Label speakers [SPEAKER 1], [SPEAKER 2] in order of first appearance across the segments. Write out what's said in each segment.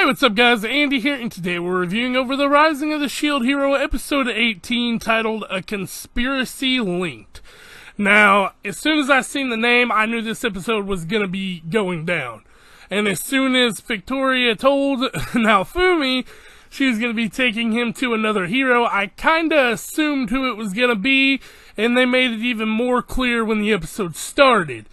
[SPEAKER 1] Hey, what's up guys, Andy here, and today we're reviewing over the Rising of the Shield Hero episode 18 titled A Conspiracy Linked. Now, as soon as I seen the name, I knew this episode was gonna be going down. And as soon as Victoria told Naofumi she was gonna be taking him to another hero, I kinda assumed who it was gonna be, and they made it even more clear when the episode started.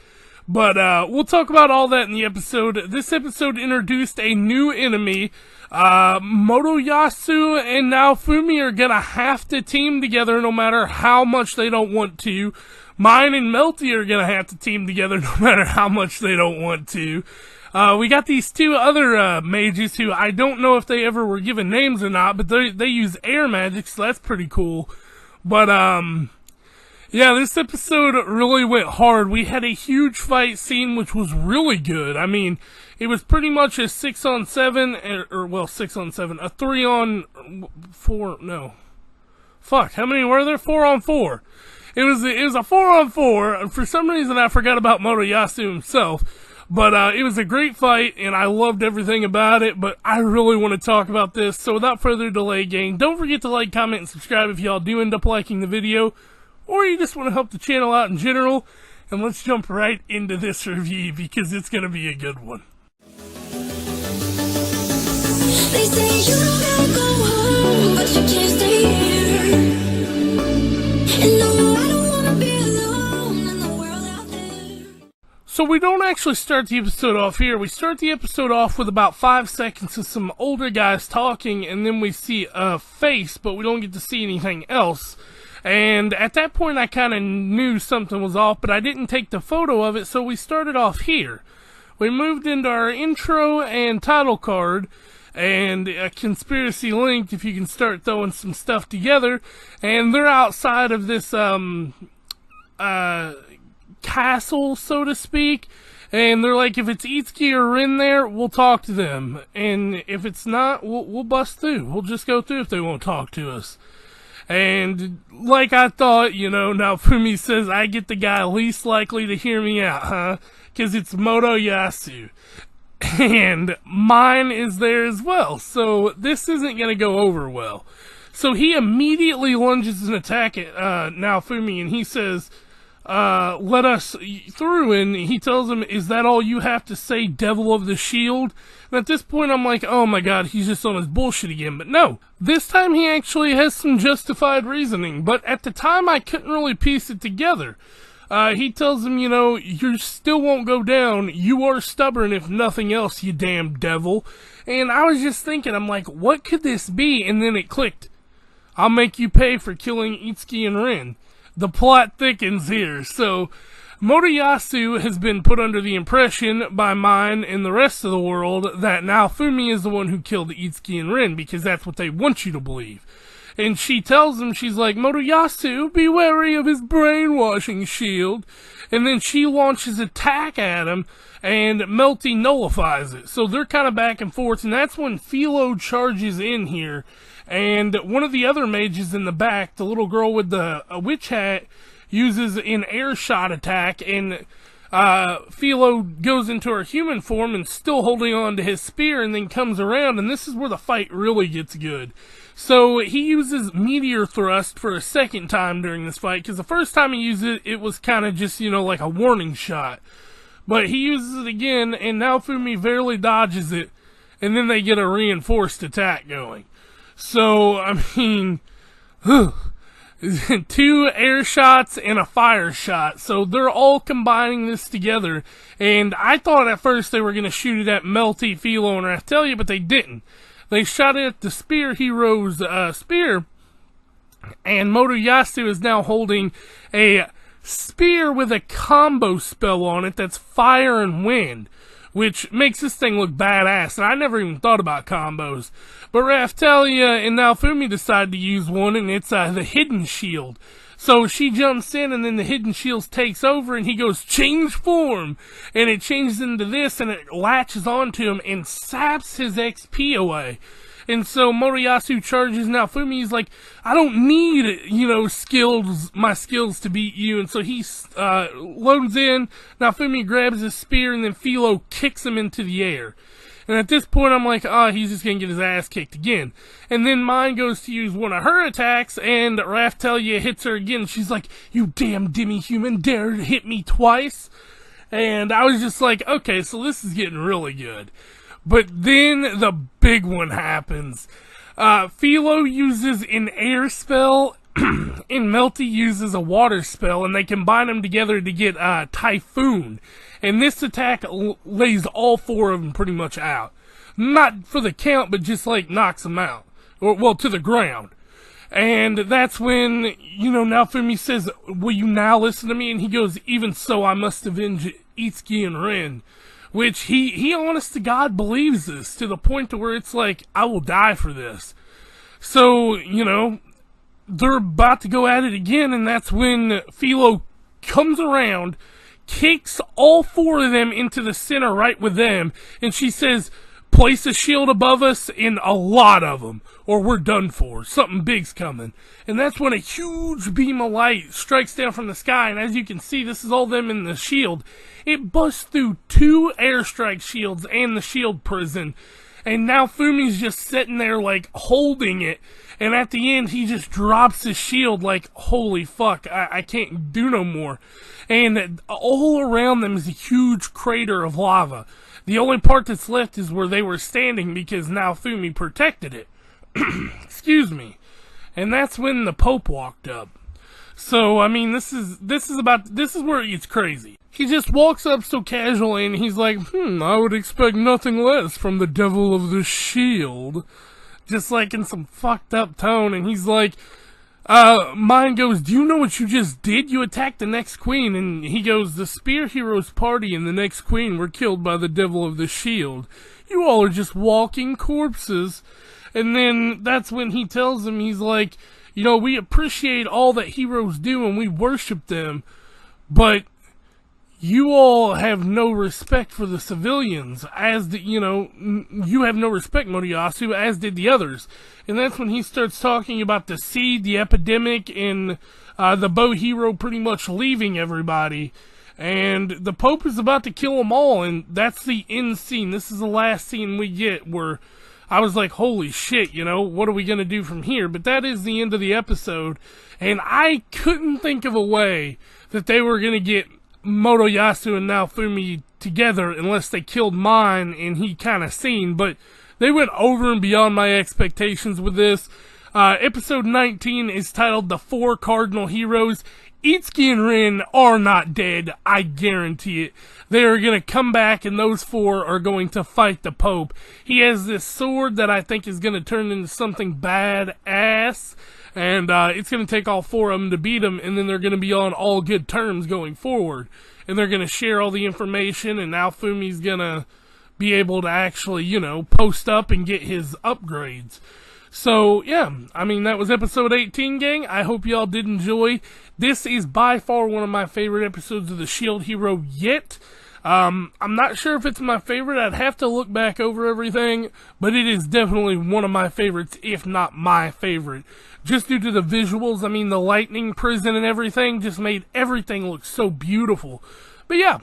[SPEAKER 1] But we'll talk about all that in the episode. This episode introduced a new enemy. Motoyasu and Naofumi are gonna have to team together no matter how much they don't want to. Mine and Melty are gonna have to team together no matter how much they don't want to. We got these two other mages who I don't know if they ever were given names or not, but they use air magic, so that's pretty cool. But yeah, this episode really went hard. We had a huge fight scene, which was really good. I mean, it was pretty much a 6-on-7, or 6-on-7, a 3-on-4, no. Fuck, how many were there? 4-on-4. It was a 4-on-4. For some reason, I forgot about Motoyasu himself. But it was a great fight, and I loved everything about it, but I really want to talk about this. So without further delay, gang, don't forget to like, comment, and subscribe if y'all do end up liking the video, or you just want to help the channel out in general. And let's jump right into this review, because it's going to be a good one.
[SPEAKER 2] They say you don't gotta go home, but you can't stay here. And no, I don't wanna be alone in the world out there.
[SPEAKER 1] So we don't actually start the episode off here. We start the episode off with about 5 seconds of some older guys talking, and then we see a face, but we don't get to see anything else. And at that point I kind of knew something was off, but I didn't take the photo of it, so we started off here. We moved into our intro and title card, and a conspiracy linked, if you can start throwing some stuff together, and they're outside of this castle, so to speak, and they're like, if it's Itsuki or Rin there, we'll talk to them, and if it's not, we'll bust through. We'll just go through if they won't talk to us. And like I thought, you know, Naofumi says, I get the guy least likely to hear me out, huh? Because it's Motoyasu. And mine is there as well, so this isn't going to go over well. So he immediately lunges an attack at Naofumi, and he says, let us through, and he tells him, is that all you have to say, Devil of the Shield? And at this point I'm like, oh my god, he's just on his bullshit again. But no, this time he actually has some justified reasoning, but at the time I couldn't really piece it together. He tells him, you know, you still won't go down, you are stubborn if nothing else, you damn devil. And I was just thinking, I'm like, what could this be? And then it clicked. I'll make you pay for killing Itsuki and Rin. The plot thickens here. So Motoyasu has been put under the impression by mine and the rest of the world that Naofumi is the one who killed Itsuki and Rin, because that's what they want you to believe. And she tells him, she's like, Motoyasu, be wary of his brainwashing shield. And then she launches attack at him, and Melty nullifies it. So they're kind of back and forth, and that's when Philo charges in here. And one of the other mages in the back, the little girl with the witch hat, uses an air shot attack, and Philo goes into her human form and still holding on to his spear, and then comes around, and this is where the fight really gets good. So he uses Meteor Thrust for a second time during this fight, because the first time he used it, it was kind of just, you know, like a warning shot. But he uses it again, and Naofumi barely dodges it, and then they get a reinforced attack going. So, I mean, 2 air shots and a fire shot. So they're all combining this together. And I thought at first they were going to shoot it at Melty, Philo, and Raftalia, but they didn't. They shot it at the Spear Hero's spear. And Motoyasu is now holding a spear with a combo spell on it that's fire and wind, which makes this thing look badass, and I never even thought about combos. But Raftalia and Naofumi decide to use one, and it's the Hidden Shield. So she jumps in, and then the Hidden Shield takes over, and he goes, change form! And it changes into this, and it latches onto him and saps his XP away. And so Motoyasu charges Naofumi. He's like, I don't need, you know, my skills to beat you. And so he loads in. Naofumi grabs his spear, and then Philo kicks him into the air. And at this point, I'm like, he's just gonna get his ass kicked again. And then Mine goes to use one of her attacks, and Raftalia hits her again. She's like, you damn demi-human, dare to hit me twice? And I was just like, okay, so this is getting really good. But then the big one happens. Philo uses an air spell, and Melty uses a water spell, and they combine them together to get Typhoon. And this attack lays all four of them pretty much out. Not for the count, but just like knocks them out. Or, well, to the ground. And that's when, Naofumi says, will you now listen to me? And he goes, even so, I must avenge Itsuki and Rin. Which he honest to God believes this, to the point to where it's like, I will die for this. So, they're about to go at it again, and that's when Philo comes around, kicks all four of them into the center right with them, and she says, place a shield above us and a lot of them, or we're done for. Something big's coming. And that's when a huge beam of light strikes down from the sky, and as you can see, this is all them in the shield. It busts through 2 airstrike shields and the shield prison, and now Fumi's just sitting there, like, holding it, and at the end, he just drops his shield like, holy fuck, I can't do no more. And all around them is a huge crater of lava. The only part that's left is where they were standing because Naofumi protected it. Excuse me. And that's when the Pope walked up. So, I mean, this is where it gets crazy. He just walks up so casually and he's like, I would expect nothing less from the devil of the shield. Just like in some fucked up tone, and he's like, Mine goes, do you know what you just did? You attacked the next queen. And he goes, the Spear Heroes party and the next queen were killed by the devil of the shield. You all are just walking corpses. And then that's when he tells him, he's like, we appreciate all that heroes do and we worship them, but you all have no respect for the civilians, as the, you have no respect, Motoyasu, as did the others. And that's when he starts talking about the seed, the epidemic, and the bow hero pretty much leaving everybody. And the Pope is about to kill them all, and that's the end scene. This is the last scene we get where I was like, holy shit, what are we going to do from here? But that is the end of the episode, and I couldn't think of a way that they were going to get Motoyasu and Naofumi together unless they killed Mine and he kind of seen, but they went over and beyond my expectations with this. Episode 19 is titled The 4 Cardinal Heroes. Itsuki and Rin are not dead, I guarantee it. They are going to come back and those 4 are going to fight the Pope. He has this sword that I think is going to turn into something badass. And it's going to take all 4 of them to beat him, and then they're going to be on all good terms going forward. And they're going to share all the information, and Naofumi's going to be able to actually, post up and get his upgrades. So, yeah, I mean, that was episode 18, gang. I hope y'all did enjoy. This is by far one of my favorite episodes of the Shield Hero yet. I'm not sure if it's my favorite. I'd have to look back over everything, but it is definitely one of my favorites, if not my favorite. Just due to the visuals, I mean, the lightning prison and everything just made everything look so beautiful. But yeah,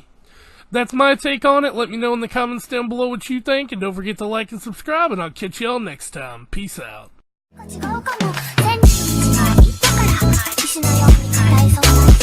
[SPEAKER 1] that's my take on it. Let me know in the comments down below what you think, and don't forget to like and subscribe, and I'll catch y'all next time. Peace out.
[SPEAKER 2] 違うかも。全部がいたから、しないよ。大そんな